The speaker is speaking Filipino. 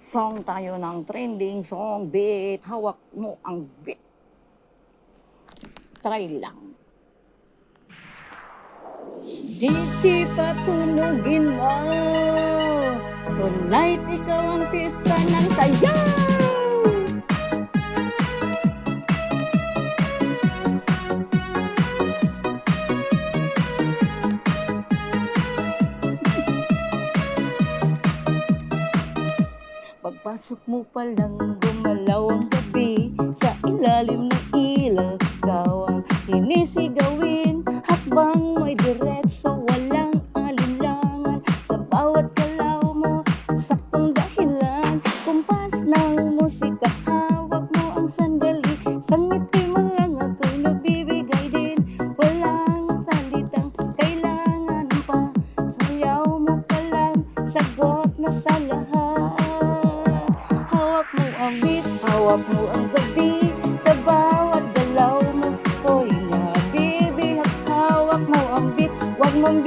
Song tayo ng trending song, beat. Hawak mo ang beat. Try lang. DJ patunugin mo. Tonight ikaw ang pista ng sayaw. Pagpasok mo palang gumalaw ang gabi, sa ilalim ng ilaw ang sinisigawin. Hakbang may diretso, walang alinlangan. Sa bawat galaw mo, saktong dahilan. Kumpas ng musika, hawak mo ang sandali. Sa ngiti mo lang ako'y nabibigay din. Walang salitang kailangan pa. Sayaw mo palang, sagot na sa lahat. Hawak mo ang gabi, sa bawat galaw mo ko'y nabibihag. Hawak mo ang beat, wag mong